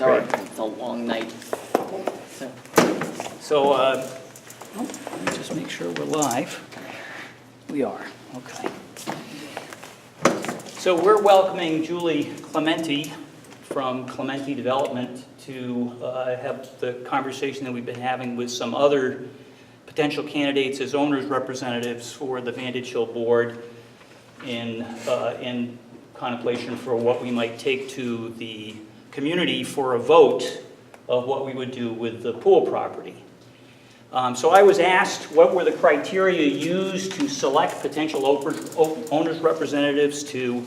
dark, it's a long night. So, let me just make sure we're live. We are, okay. So we're welcoming Julie Clemente from Clemente Development to have the conversation that we've been having with some other potential candidates as owners' representatives for the Vantage Hill Board in contemplation for what we might take to the community for a vote of what we would do with the pool property. So I was asked what were the criteria used to select potential owners' representatives to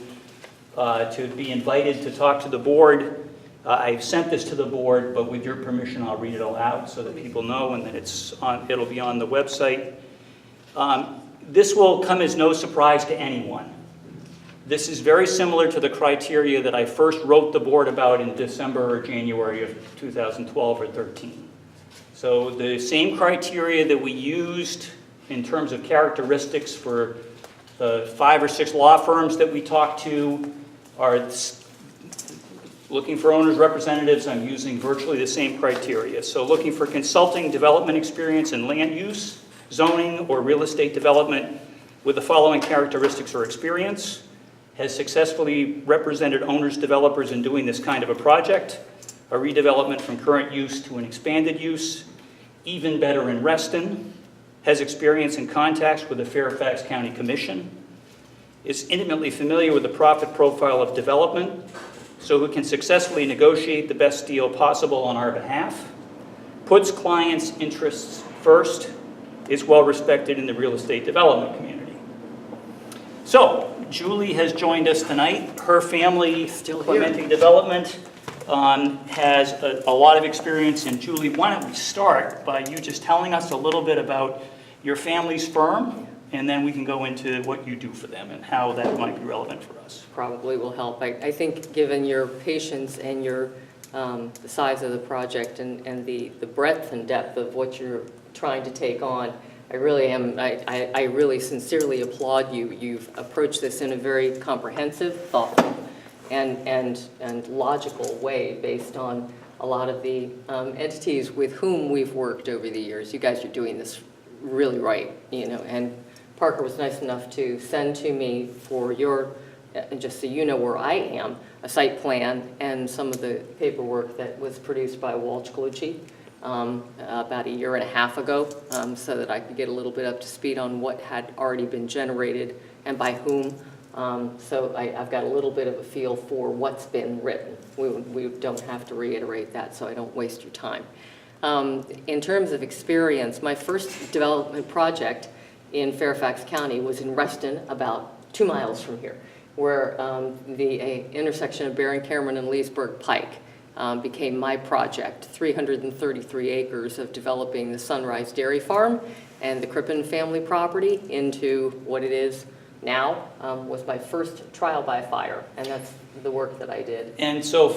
be invited to talk to the board. I've sent this to the board, but with your permission, I'll read it aloud so that people know, and then it'll be on the website. This will come as no surprise to anyone. This is very similar to the criteria that I first wrote the board about in December or January of 2012 or 13. So the same criteria that we used in terms of characteristics for the 5 or 6 law firms that we talked to are looking for owners' representatives. I'm using virtually the same criteria. So looking for consulting development experience in land use, zoning, or real estate development with the following characteristics or experience. Has successfully represented owners, developers in doing this kind of a project, a redevelopment from current use to an expanded use, even better in Reston, has experience and contacts with the Fairfax County Commission, is intimately familiar with the profit profile of development, so who can successfully negotiate the best deal possible on our behalf, puts clients' interests first, is well respected in the real estate development community. So, Julie has joined us tonight. Her family, Clemente Development, has a lot of experience. And Julie, why don't we start by you just telling us a little bit about your family's firm, and then we can go into what you do for them and how that might be relevant for us. Probably will help. I think given your patience and your the size of the project and the breadth and depth of what you're trying to take on, I really sincerely applaud you. You've approached this in a very comprehensive, thoughtful, and logical way based on a lot of the entities with whom we've worked over the years. You guys are doing this really right, you know, and Parker was nice enough to send to me for your, just so you know where I am, a site plan and some of the paperwork that was produced by Walsh Colucci about 1.5 years ago, so that I could get a little bit up to speed on what had already been generated and by whom. So I've got a little bit of a feel for what's been written. We don't have to reiterate that, so I don't waste your time. In terms of experience, my first development project in Fairfax County was in Reston, about 2 miles from here, where the intersection of Barron Cameron and Leesburg Pike became my project. 333 acres of developing the Sunrise Dairy Farm and the Crippen family property into what it is now, was my first trial by fire, and that's the work that I did. And so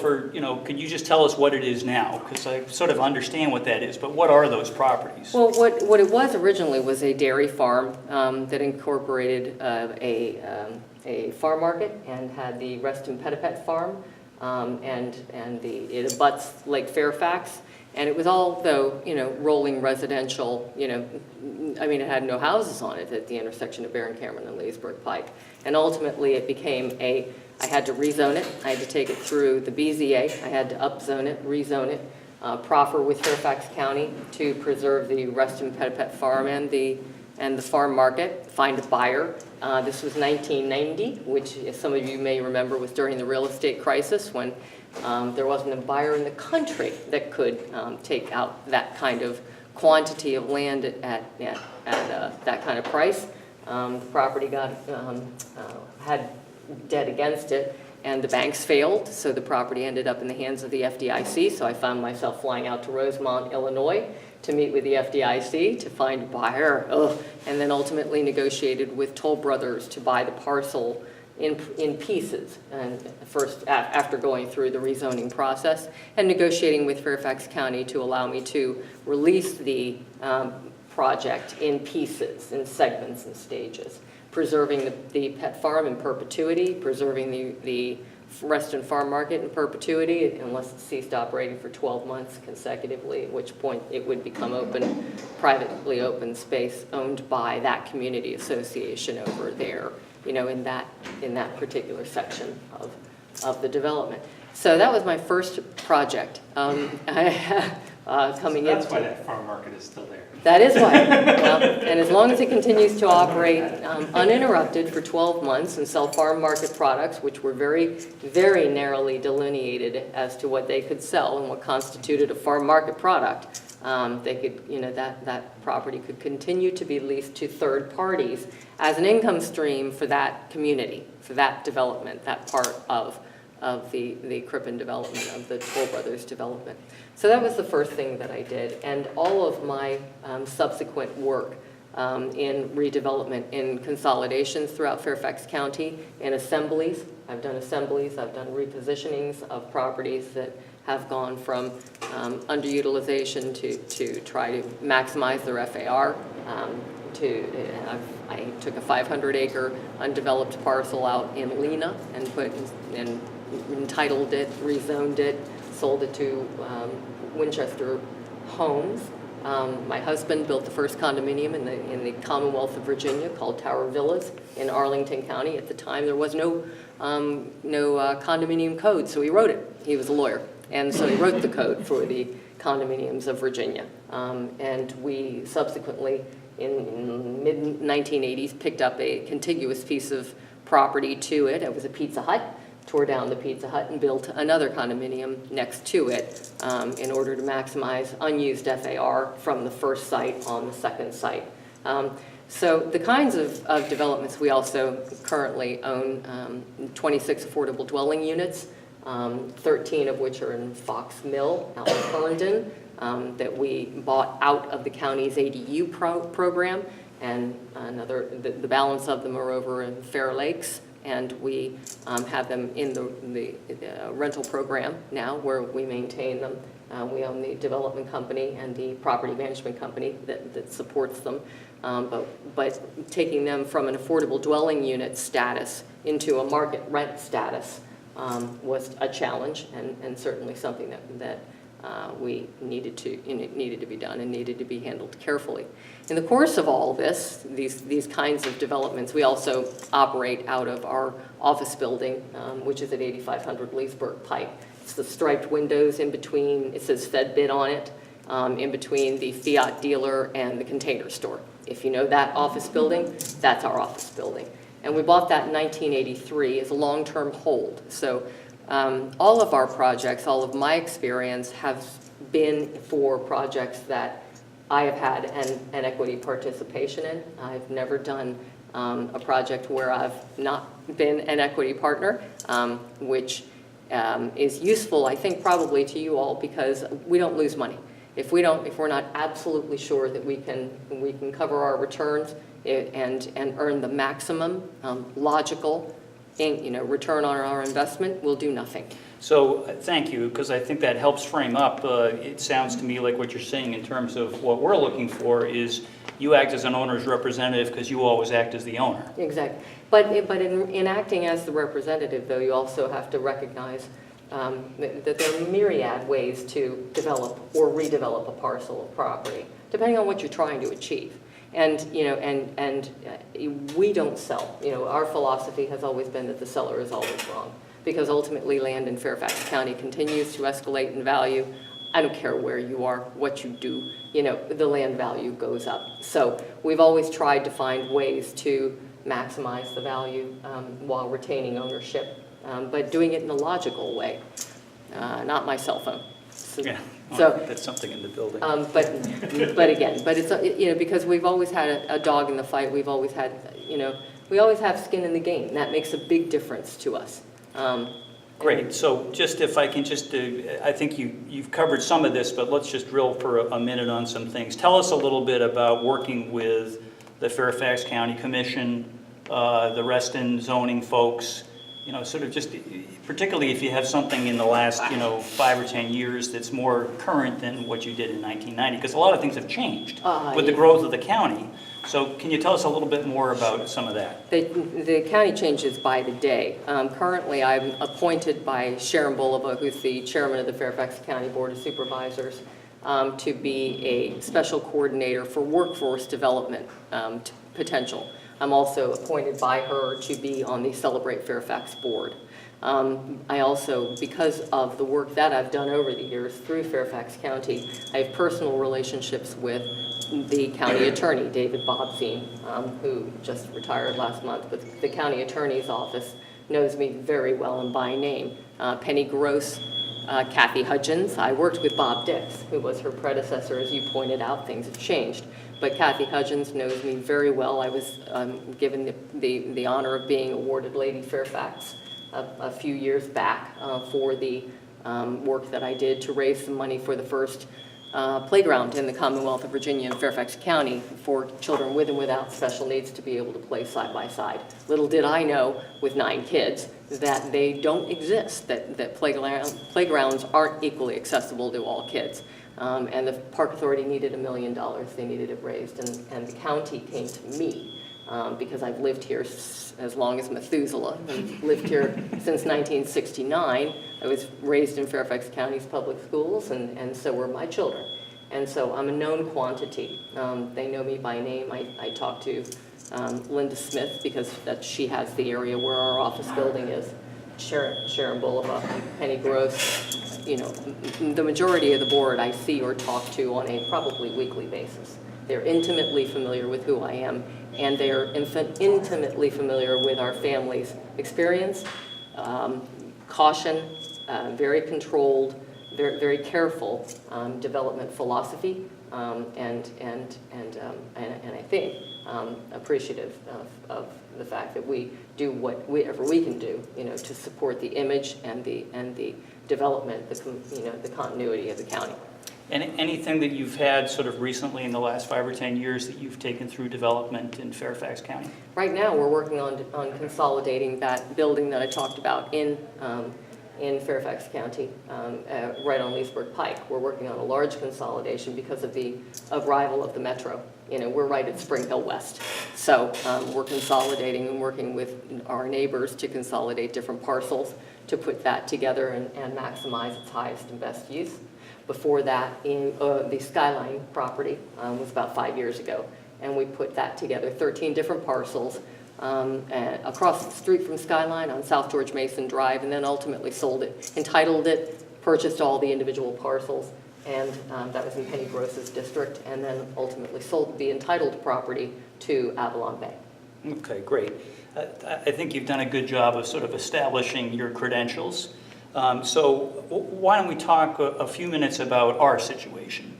could you just tell us what it is now? Because I sort of understand what that is, but what are those properties? Well, what it was originally was a dairy farm that incorporated a farm market and had the Reston Pt1 farm, it abuts Lake Fairfax. And it was all, though, rolling residential, I mean, it had no houses on it at the intersection of Barron Cameron and Leesburg Pike. And ultimately it became I had to rezone it. I had to take it through the BZA. I had to upzone it, rezone it, proffer with Fairfax County to preserve the Reston Pt1 farm and the farm market, find a buyer. This was 1990, which, as some of you may remember, was during the real estate crisis when there wasn't a buyer in the country that could take out that kind of quantity of land at that kind of price. The property had debt against it, and the banks failed, so the property ended up in the hands of the FDIC. So I found myself flying out to Rosemont, Illinois, to meet with the FDIC to find a buyer, and then ultimately negotiated with Toll Brothers to buy the parcel in pieces, and first after going through the rezoning process and negotiating with Fairfax County to allow me to release the project in pieces, in segments and stages, preserving the pet farm in perpetuity, preserving the Reston Farm Market in perpetuity unless it ceased operating for 12 months consecutively, at which point it would become open, privately open space owned by that community association over there, you know, in that particular section of the development. So that was my first project. Coming That's why that farm market is still there. That is why. And as long as it continues to operate uninterrupted for 12 months and sell farm market products, which were very, very narrowly delineated as to what they could sell and what constituted a farm market product, they could, you know, that property could continue to be leased to third parties as an income stream for that community, for that development, that part of the Crippen development, of the Toll Brothers development. So that was the first thing that I did. And all of my subsequent work in redevelopment, in consolidations throughout Fairfax County, in assemblies. I've done assemblies, I've done repositionings of properties that have gone from underutilization to try to maximize their FAR. I took a 500-acre undeveloped parcel out in Lena and entitled it, rezoned it, sold it to Winchester Homes. My husband built the first condominium in the Commonwealth of Virginia called Tower Villas in Arlington County. At the time, there was no condominium code, so he wrote it. He was a lawyer, and so he wrote the code for the condominiums of Virginia. And we subsequently, in mid-1980s, picked up a contiguous piece of property to it. It was a Pizza Hut. Tore down the Pizza Hut and built another condominium next to it in order to maximize unused FAR from the first site on the second site. So the kinds of developments, we also currently own 26 affordable dwelling units, 13 of which are in Fox Mill out in Herndon, that we bought out of the county's ADU program, and the balance of them are over in Fair Lakes. And we have them in the rental program now, where we maintain them. We own the development company and the property management company that supports them. But taking them from an affordable dwelling unit status into a market rent status was a challenge, and certainly something that we needed to be done and needed to be handled carefully. In the course of all this, these kinds of developments, we also operate out of our office building, which is at 8500 Leesburg Pike. It's the striped windows in between, it says FedBid on it, in between the Fiat dealer and the Container Store. If you know that office building, that's our office building. And we bought that in 1983 as a long-term hold. So all of our projects, all of my experience have been for projects that I have had an equity participation in. I've never done a project where I've not been an equity partner, which is useful, I think, probably to you all, because we don't lose money. If we're not absolutely sure that we can cover our returns and earn the maximum logical return on our investment, we'll do nothing. So thank you, because I think that helps frame up. It sounds to me like what you're saying in terms of what we're looking for is you act as an owner's representative because you always act as the owner. Exactly. But in acting as the representative, though, you also have to recognize that there are myriad ways to develop or redevelop a parcel of property, depending on what you're trying to achieve. And we don't sell. Our philosophy has always been that the seller is always wrong, because ultimately land in Fairfax County continues to escalate in value. I don't care where you are, what you do, the land value goes up. So we've always tried to find ways to maximize the value while retaining ownership, but doing it in a logical way, not my cell phone. Yeah, so that's something in the building. But again, it's because we've always had a dog in the fight. We've always had, we always have skin in the game. That makes a big difference to us. Great. So just if I can just, I think you've covered some of this, but let's just drill for a minute on some things. Tell us a little bit about working with the Fairfax County Commission, the Reston zoning folks, sort of just, particularly if you have something in the last, 5 or 10 years that's more current than what you did in 1990, because a lot of things have changed with the growth of the county. So can you tell us a little bit more about some of that? The county changes by the day. Currently, I'm appointed by Sharon Bulova, who's the chairman of the Fairfax County Board of Supervisors, to be a special coordinator for workforce development potential. I'm also appointed by her to be on the Celebrate Fairfax board. I also, because of the work that I've done over the years through Fairfax County, I have personal relationships with the county attorney, David Bobzien, who just retired last month, but the county attorney's office knows me very well and by name. Penny Gross, Kathy Hudgens. I worked with Bob Dix, who was her predecessor. As you pointed out, things have changed. But Kathy Hudgens knows me very well. I was given the honor of being awarded Lady Fairfax a few years back for the work that I did to raise some money for the first playground in the Commonwealth of Virginia and Fairfax County for children with and without special needs to be able to play side by side. Little did I know, with 9 kids, that they don't exist, that playgrounds aren't equally accessible to all kids. And the Park Authority needed $1 million. They needed it raised, and the county came to me because I've lived here as long as Methuselah, and lived here since 1969. I was raised in Fairfax County's public schools, and so were my children. And so I'm a known quantity. They know me by name. I talk to Linda Smith because she has the area where our office building is. Sharon Bulova, Penny Gross. You know, the majority of the board I see or talk to on a probably weekly basis. They're intimately familiar with who I am, and they're intimately familiar with our family's experience, caution, very controlled, very careful development philosophy, and I think appreciative of the fact that we do whatever we can do, you know, to support the image and the development, the continuity of the county. And anything that you've had sort of recently in the last 5 or 10 years that you've taken through development in Fairfax County? Right now, we're working on consolidating that building that I talked about in Fairfax County, right on Leesburg Pike. We're working on a large consolidation because of the arrival of the metro. You know, we're right at Spring Hill West. So we're consolidating and working with our neighbors to consolidate different parcels to put that together and maximize its highest and best use. Before that, in the Skyline property was about 5 years ago, and we put that together, 13 different parcels across the street from Skyline on South George Mason Drive, and then ultimately sold it, entitled it, purchased all the individual parcels, and that was in Penny Gross's district, and then ultimately sold the entitled property to Avalon Bay. Okay, great. I think you've done a good job of sort of establishing your credentials. So why don't we talk a few minutes about our situation?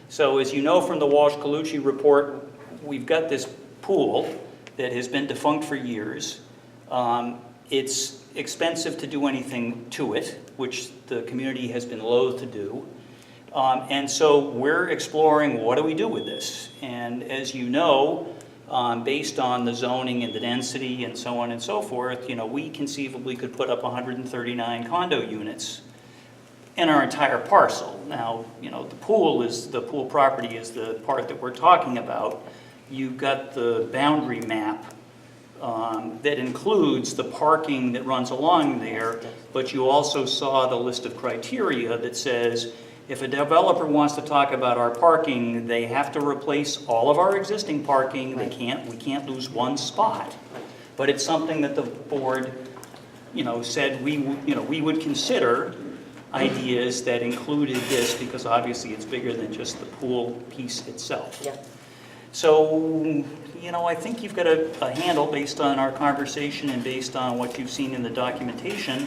So as you know from the Walsh-Colucci report, we've got this pool that has been defunct for years. It's expensive to do anything to it, which the community has been loath to do. And so we're exploring, what do we do with this? And as you know, based on the zoning and the density and so on and so forth, you know, we conceivably could put up 139 condo units in our entire parcel. Now, you know, the pool property is the part that we're talking about. You've got the boundary map that includes the parking that runs along there, but you also saw the list of criteria that says if a developer wants to talk about our parking, they have to replace all of our existing parking. We can't lose one spot. But it's something that the board, you know, said we would consider ideas that included this, because obviously it's bigger than just the pool piece itself. Yeah. So, you know, I think you've got a handle based on our conversation and based on what you've seen in the documentation.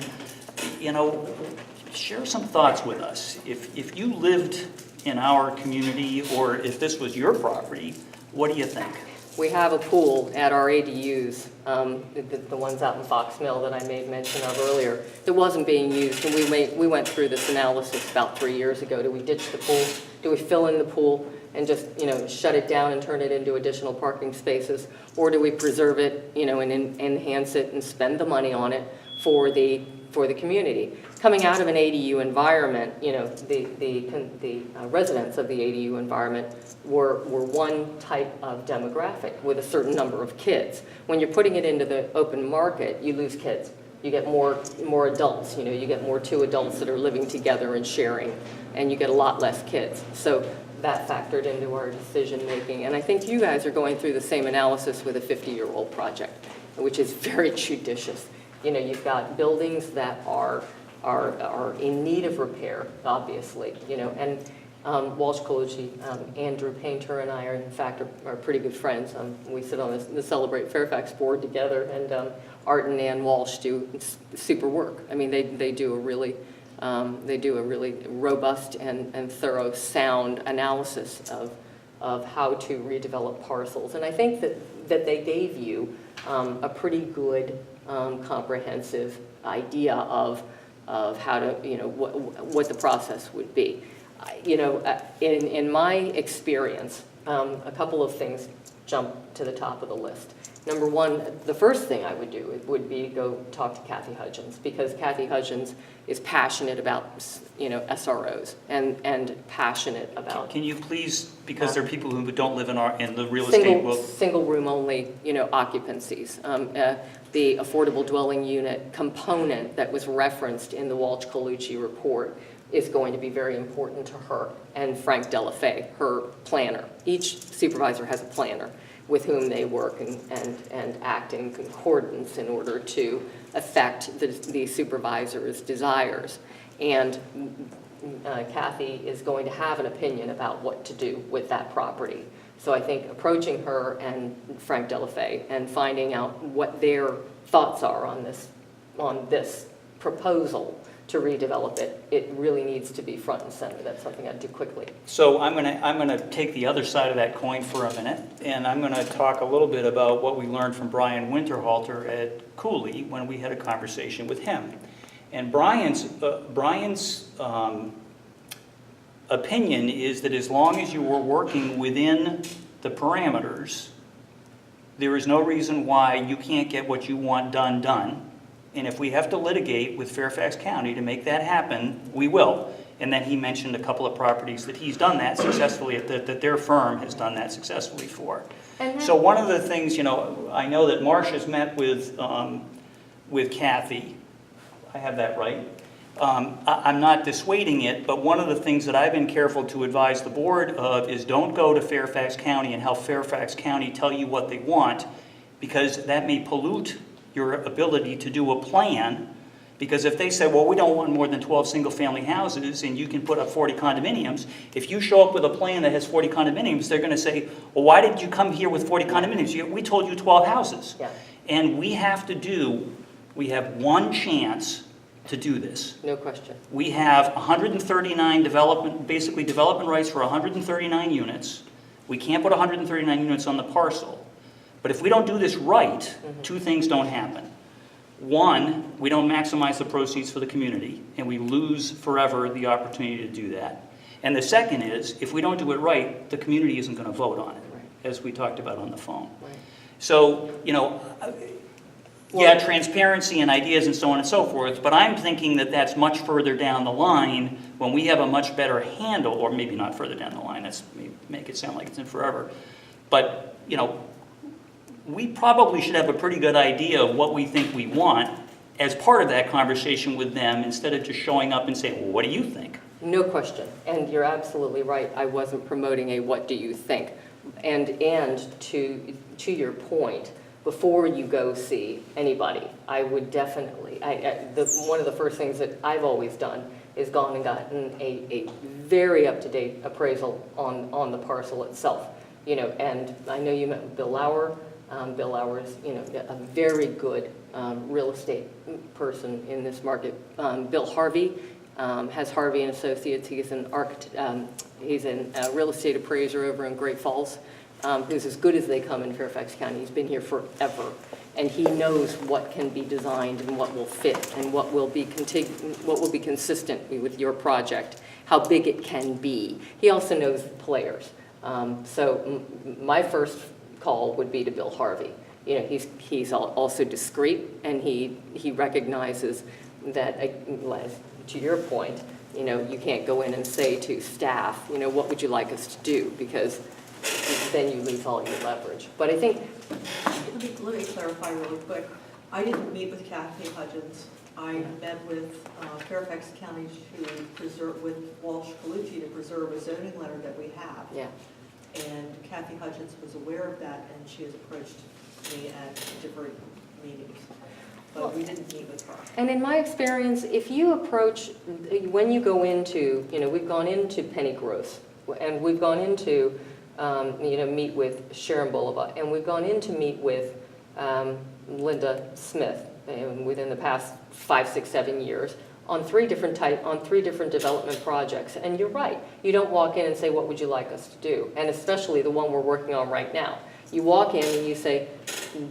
You know, share some thoughts with us. If you lived in our community, or if this was your property, what do you think? We have a pool at our ADUs, the ones out in Fox Mill that I made mention of earlier, that wasn't being used, and we went through this analysis about 3 years ago. Do we ditch the pool? Do we fill in the pool and just, you know, shut it down and turn it into additional parking spaces? Or do we preserve it, you know, and enhance it and spend the money on it for the community? coming out of an ADU environment, you know, the residents of the ADU environment were one type of demographic with a certain number of kids. When you're putting it into the open market, you lose kids. You get more adults, you know, you get more two adults that are living together and sharing, and you get a lot less kids. So that factored into our decision making. And I think you guys are going through the same analysis with a 50-year-old project, which is very judicious. You know, you've got buildings that are in need of repair, obviously, you know, and Walsh Colucci, Andrew Painter and I are, in fact, are pretty good friends. We sit on the Celebrate Fairfax board together, and Art and Ann Walsh do super work. I mean, they do a really robust and thorough, sound analysis of how to redevelop parcels. And I think that they gave you a pretty good, comprehensive idea of how to, you know, what the process would be. You know, in my experience, a couple of things jump to the top of the list. Number one, the first thing I would do would be go talk to Kathy Hudgens, because Kathy Hudgens is passionate about, you know, SROs and passionate about. Can you please, because there are people who don't live in the real estate world. Single room only, you know, occupancies. The affordable dwelling unit component that was referenced in the Walsh Colucci report is going to be very important to her and Frank Delafay, her planner. Each supervisor has a planner with whom they work and act in concordance in order to affect the supervisor's desires. And Kathy is going to have an opinion about what to do with that property. So I think approaching her and Frank Delafay and finding out what their thoughts are on this proposal to redevelop it, it really needs to be front and center. That's something I'd do quickly. So I'm gonna take the other side of that coin for a minute, and I'm gonna talk a little bit about what we learned from Brian Winterhalter at Cooley when we had a conversation with him. And Brian's opinion is that as long as you were working within the parameters, there is no reason why you can't get what you want done. And if we have to litigate with Fairfax County to make that happen, we will. And then he mentioned a couple of properties that he's done that successfully, that their firm has done that successfully for. So one of the things, you know, I know that Marcia's met with Kathy. I have that right. I'm not dissuading it, but one of the things that I've been careful to advise the board of is don't go to Fairfax County and have Fairfax County tell you what they want, because that may pollute your ability to do a plan. Because if they say, well, we don't want more than 12 single-family houses and you can put up 40 condominiums, if you show up with a plan that has 40 condominiums, they're going to say, well, why did you come here with 40 condominiums? We told you 12 houses. Yeah. And we have one chance to do this. No question. We have 139 development rights for 139 units. We can't put 139 units on the parcel. But if we don't do this right, two things don't happen. One, we don't maximize the proceeds for the community, and we lose forever the opportunity to do that. And the second is, if we don't do it right, the community isn't going to vote on it, as we talked about on the phone. Right. So, you know, yeah, transparency and ideas and so on and so forth, but I'm thinking that that's much further down the line when we have a much better handle, or maybe not further down the line, that's make it sound like it's in forever. But, you know, we probably should have a pretty good idea of what we think we want as part of that conversation with them, instead of just showing up and saying, well, what do you think? No question, and you're absolutely right. I wasn't promoting a what do you think. And to your point, before you go see anybody, I would definitely, one of the first things that I've always done is gone and gotten a very up-to-date appraisal on the parcel itself. You know, and I know you met with Bill Lauer. Bill Lauer is, you know, a very good real estate person in this market. Bill Harvey has Harvey and Associates. He's an he's a real estate appraiser over in Great Falls, who's as good as they come in Fairfax County. He's been here forever, and he knows what can be designed and what will fit and what will be consistent with your project, how big it can be. He also knows the players. So my first call would be to Bill Harvey. You know, he's also discreet, and he recognizes that, to your point, you know, you can't go in and say to staff, you know, what would you like us to do? Because then you lose all your leverage. But I think, Let me clarify really quick. I didn't meet with Kathy Hudgens. I met with Fairfax County with Walsh Colucci to preserve a zoning letter that we have. yeah. And Kathy Hudgens was aware of that, and she has approached me at different meetings. But we didn't meet with her. And in my experience, if you approach, when you go into, you know, we've gone into Penny Gross, and we've gone into, you know, meet with Sharon Boulevard, and we've gone in to meet with Linda Smith within the past 5, 6, 7 years on three different development projects. And you're right, you don't walk in and say, what would you like us to do? And especially the one we're working on right now. You walk in and you say,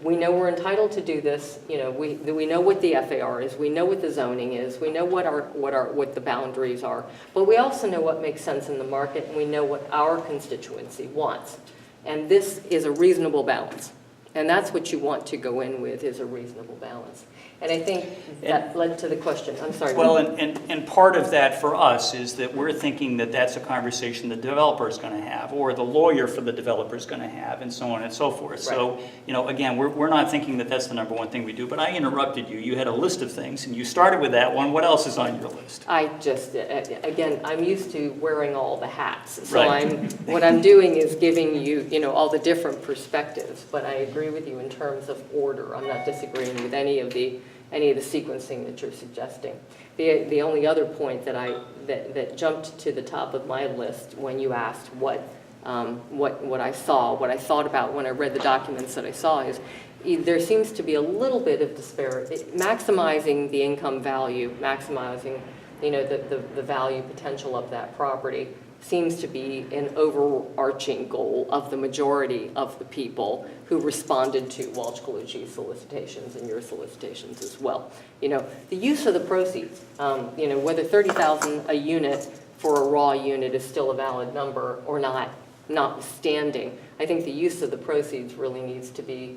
we know we're entitled to do this. You know, we know what the FAR is. We know what the zoning is. We know what the boundaries are. But we also know what makes sense in the market, and we know what our constituency wants. And this is a reasonable balance. And that's what you want to go in with, is a reasonable balance. And I think that led to the question. I'm sorry. Well, and part of that for us is that we're thinking that that's a conversation the developer is going to have, or the lawyer for the developer is going to have, and so on and so forth. Right. So, you know, again, we're not thinking that that's the number one thing we do, but I interrupted you. You had a list of things, and you started with that one. What else is on your list? I just, again, I'm used to wearing all the hats. So right. what I'm doing is giving you, you know, all the different perspectives. But I agree with you in terms of order. I'm not disagreeing with any of the sequencing that you're suggesting. The only other point that jumped to the top of my list when you asked what I saw, what I thought about when I read the documents that I saw, is there seems to be a little bit of disparity, maximizing the income value, maximizing, you know, the value potential of that property seems to be an overarching goal of the majority of the people who responded to Walsh Colucci's solicitations and your solicitations as well. You know, the use of the proceeds, you know, whether $30,000 a unit for a raw unit is still a valid number or not, notwithstanding, I think the use of the proceeds really needs to be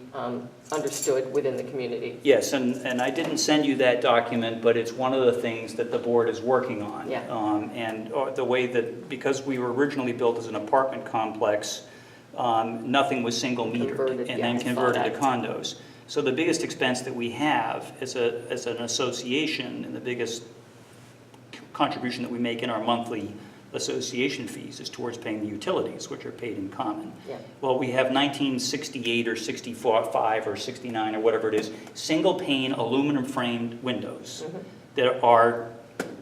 understood within the community. Yes, and I didn't send you that document, but it's one of the things that the board is working on. Yeah. And the way that, because we were originally built as an apartment complex, nothing was single metered and then converted to condos. So the biggest expense that we have as an association, and the biggest contribution that we make in our monthly association fees is towards paying the utilities, which are paid in common. Yeah. Well, we have 1968 or 65 or 69 or whatever it is, single pane aluminum framed windows that are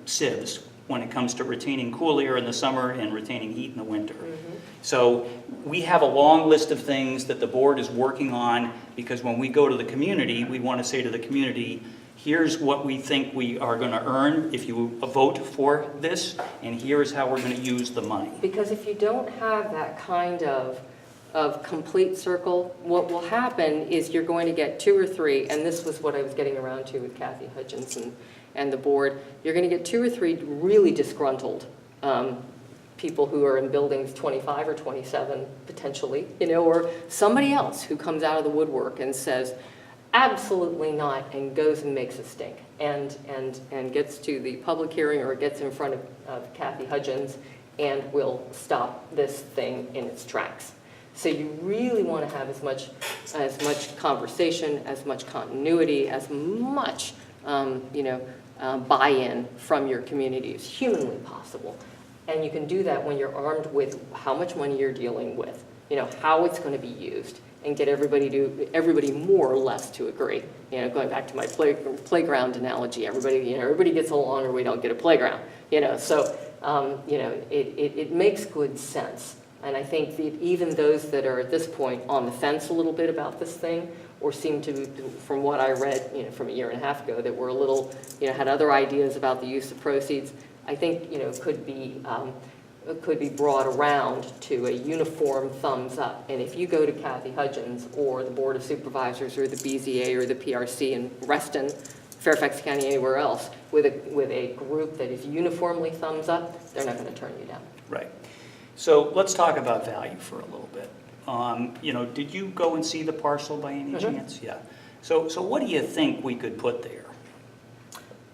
sieves when it comes to retaining cool air in the summer and retaining heat in the winter. So we have a long list of things that the board is working on, because when we go to the community, we want to say to the community, here's what we think we are going to earn if you vote for this, and here's how we're going to use the money. Because if you don't have that kind of complete circle, what will happen is you're going to get 2 or 3, and this was what I was getting around to with Kathy Hudgens and the board, you're going to get 2 or 3 really disgruntled people who are in buildings 25 or 27 potentially, you know, or somebody else who comes out of the woodwork and says, absolutely not, and goes and makes a stink, and gets to the public hearing or gets in front of Kathy Hudgens and will stop this thing in its tracks. So you really want to have as much conversation, as much continuity, as much buy-in from your community as humanly possible. And you can do that when you're armed with how much money you're dealing with, you know, how it's going to be used, and get everybody more or less to agree. You know, going back to my playground analogy, everybody gets along or we don't get a playground. You know, so it makes good sense. And I think that even those that are at this point on the fence a little bit about this thing, or seem to, from what I read, you know, from a year and a half ago, that were a little, you know, had other ideas about the use of proceeds, I think, you know, could be brought around to a uniform thumbs up. And if you go to Kathy Hudgens or the Board of Supervisors or the BZA or the PRC in Reston, Fairfax County, anywhere else, with a group that is uniformly thumbs up, they're not going to turn you down. Right. So let's talk about value for a little bit. You know, did you go and see the parcel by any chance? Yeah. So what do you think we could put there?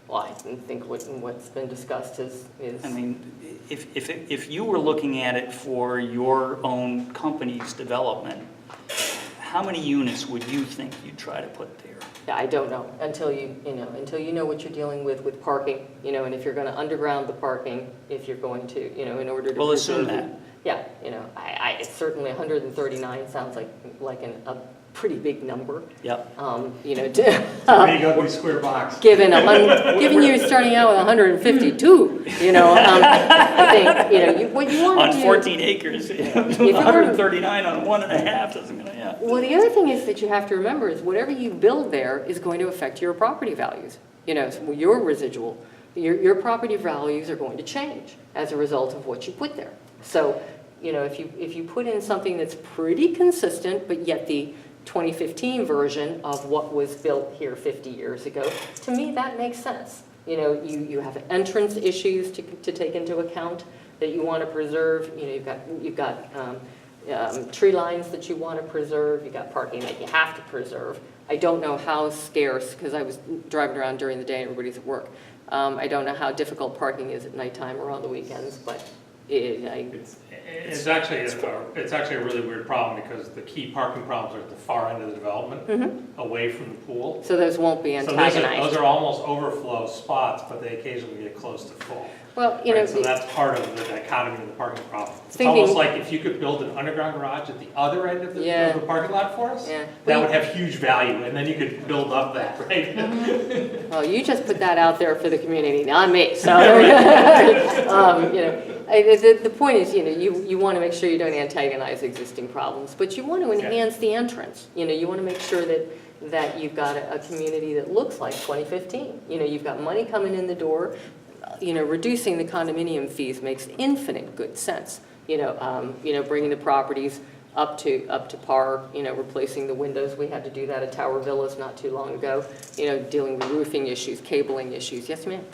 Well, I think what's been discussed is. I mean, if you were looking at it for your own company's development, how many units would you think you'd try to put there? Yeah, I don't know until you know what you're dealing with parking, and if you're going to underground the parking, if you're going to, in order to. We'll assume preserve that. Yeah, certainly 139 sounds like a pretty big number. Yep. Big ugly square box. Given you starting out with 152, I think, what you want to On do. 14 acres, 139 on 1.5 doesn't gonna, yeah. Well, the other thing is that you have to remember is whatever you build there is going to affect your property values. So your residual, your property values are going to change as a result of what you put there. So, if you put in something that's pretty consistent, but yet the 2015 version of what was built here 50 years ago, to me that makes sense. You have entrance issues to take into account that you want to preserve. You've got tree lines that you want to preserve. You've got parking that you have to preserve. I don't know how scarce, because I was driving around during the day and everybody's at work. I don't know how difficult parking is at nighttime or on the weekends, but it's actually a really weird problem because the key parking problems are at the far end of the development, away from the pool. so those won't be So antagonized. those are almost overflow spots, but they occasionally get close to full. Well, Right, so that's part of the dichotomy of the parking problem. It's Thinking- almost like if you could build an underground garage at the other end of the parking lot for us, Yeah. that would have huge value, and then you could build up that, right? Well, you just put that out there for the community, not me. So, the point is, you want to make sure you don't antagonize existing problems, but you want to enhance the entrance. You want to make sure that you've got a community that looks like 2015. You've got money coming in the door. Reducing the condominium fees makes infinite good sense. Bringing the properties up to par, replacing the windows. We had to do that at Tower Villas not too long ago, dealing with roofing issues, cabling issues. Yes, ma'am?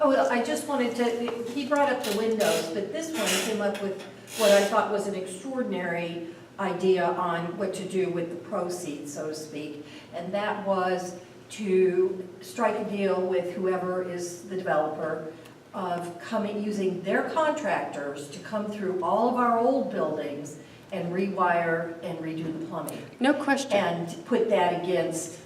Oh, well, I just wanted to, he brought up the windows, but this one came up with what I thought was an extraordinary idea on what to do with the proceeds, so to speak. And that was to strike a deal with whoever is the developer of using their contractors to come through all of our old buildings and rewire and redo the plumbing. No question. And put that against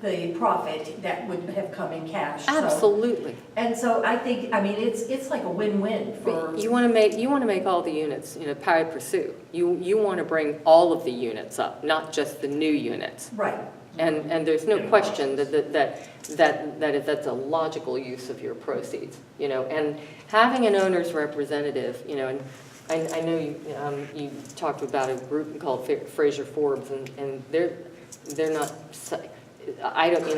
the profit that would have come in cash. Absolutely. And so I think, it's like a win-win for. You want to make all the units, pari passu. You want to bring all of the units up, not just the new units. Right. And there's no question that's a logical use of your proceeds, and having an owner's representative, and I know you talked about a group called Fraser Forbes, and they're not. I don't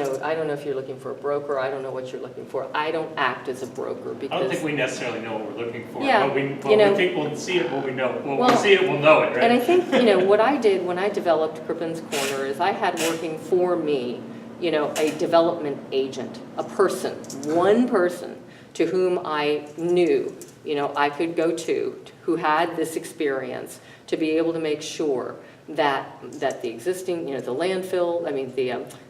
know if you're looking for a broker. I don't know what you're looking for. I don't act as a broker because I don't think we necessarily know what we're looking for. Yeah, But we think we'll see it when we know. When Well, we see it, we'll know it, right? And I think, what I did when I developed Crippen's Corner is I had working for me, a development agent, a person, one person to whom I knew, I could go to, who had this experience to be able to make sure that the existing, the landfill,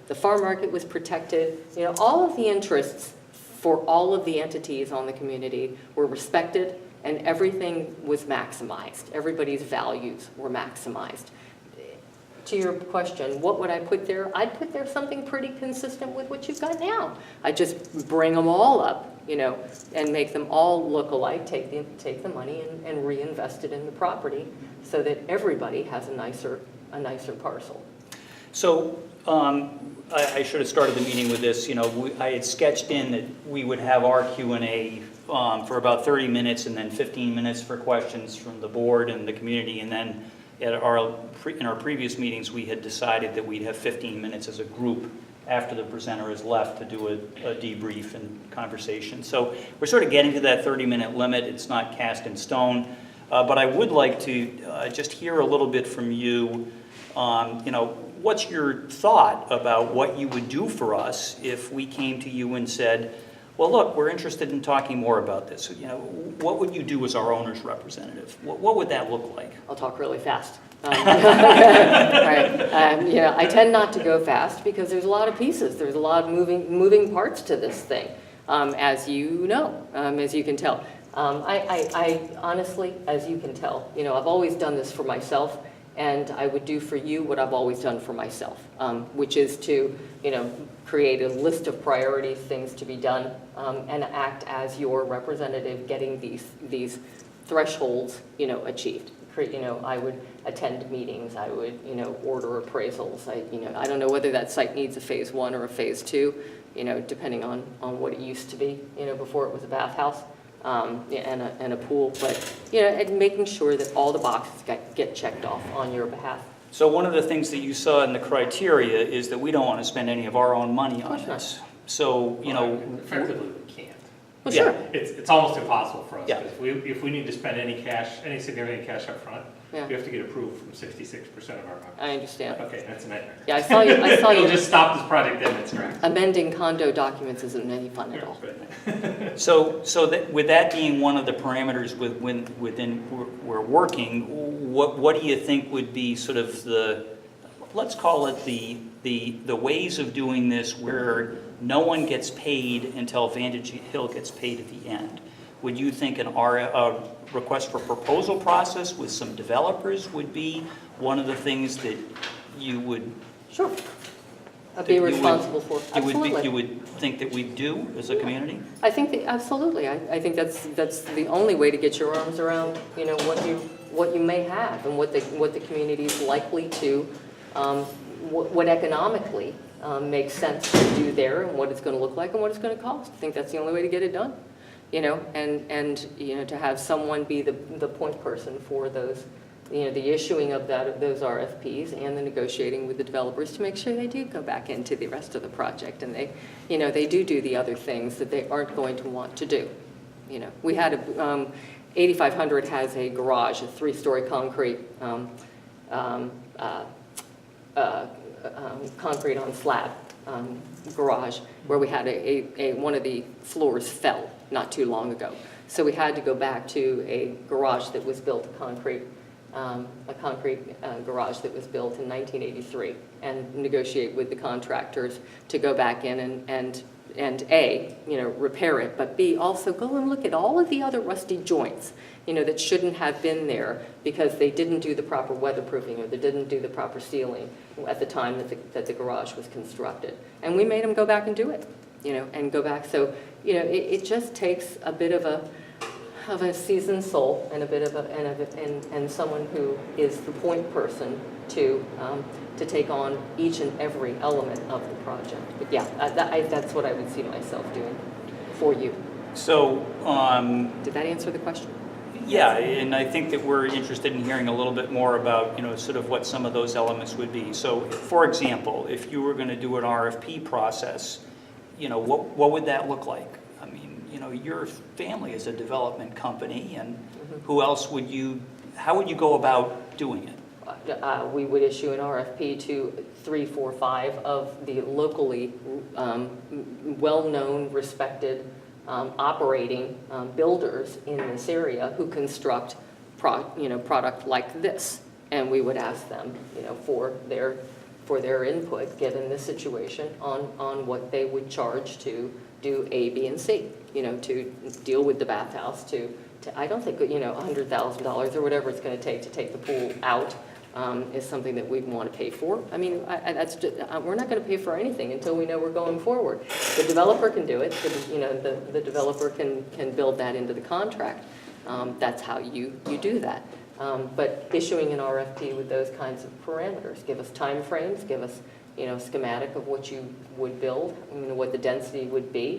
the farm market was protected, all of the interests for all of the entities on the community were respected and everything was maximized. Everybody's values were maximized. To your question, what would I put there? I'd put there something pretty consistent with what you've got now. I'd just bring them all up, and make them all look alike, take the money and reinvest it in the property so that everybody has a nicer parcel. So I should have started the meeting with this. I had sketched in that we would have our Q&A for about 30 minutes and then 15 minutes for questions from the board and the community. And then in our previous meetings, we had decided that we'd have 15 minutes as a group after the presenter is left to do a debrief and conversation. So we're sort of getting to that 30-minute limit. It's not cast in stone. But I would like to just hear a little bit from you. What's your thought about what you would do for us if we came to you and said, well, look, we're interested in talking more about this. What would you do as our owner's representative? What would that look like? I'll talk really fast. Right. I tend not to go fast because there's a lot of pieces. There's a lot of moving parts to this thing. as you know, as you can tell. I honestly, as you can tell, I've always done this for myself, and I would do for you what I've always done for myself, which is to, create a list of priorities, things to be done, and act as your representative getting these thresholds, achieved. I would attend meetings, I would, order appraisals. I don't know whether that site needs a phase 1 or a phase 2, depending on what it used to be, before it was a bathhouse. And a pool, but, and making sure that all the boxes get checked off on your behalf. So one of the things that you saw in the criteria is that we don't want to spend any of our own money on this. So, Effectively, we can't. Well, Yeah. sure. It's almost impossible for us. Yeah. If we need to spend any significant cash up front, Yeah. we have to get approved from 66% of our members. I understand. Okay, that's a nightmare. Yeah, I saw It'll you just stop this project dead in its tracks. amending condo documents isn't any fun at all. So with that being one of the parameters within we're working, what do you think would be sort of let's call it the ways of doing this where no one gets paid until Vantage Hill gets paid at the end? Would you think a request for proposal process with some developers would be one of the things that you would? Sure. I'd be responsible for. Absolutely. You would think that we do as a community? I think that, absolutely. I think that's the only way to get your arms around, what you may have and what the community is likely to, what economically makes sense to do there, and what it's going to look like and what it's going to cost. I think that's the only way to get it done. And to have someone be the point person for those, the issuing of those RFPs and the negotiating with the developers to make sure they do go back into the rest of the project and they do the other things that they aren't going to want to do. We had 8500 has a garage, a 3-story concrete, concrete on slab garage, where we had one of the floors fell not too long ago. So we had to go back to a garage that was built, a concrete garage that was built in 1983, and negotiate with the contractors to go back in and A, repair it, but B, also go and look at all of the other rusty joints, that shouldn't have been there because they didn't do the proper weatherproofing or they didn't do the proper sealing at the time that the garage was constructed. And we made them go back and do it, and go back. So, it just takes a bit of a seasoned soul and a bit of and someone who is the point person to take on each and every element of the project. But yeah, that's what I would see myself doing for you. So, Did that answer the question? yeah, and I think that we're interested in hearing a little bit more about, sort of what some of those elements would be. So, for example, if you were going to do an RFP process, what would that look like? I mean, your family is a development company, and who else how would you go about doing it? We would issue an RFP to 3, 4, 5 of the locally well-known, respected, operating builders in this area who construct product like this, and we would ask them, for their input, given the situation, on what they would charge to do A, B, and C, to deal with the bathhouse, I don't think, $100,000 or whatever it's going to take the pool out is something that we'd want to pay for. I mean, we're not going to pay for anything until we know we're going forward. The developer can do it. The developer can build that into the contract. That's how you do that. But issuing an RFP with those kinds of parameters, give us time frames, give us schematic of what you would build, what the density would be,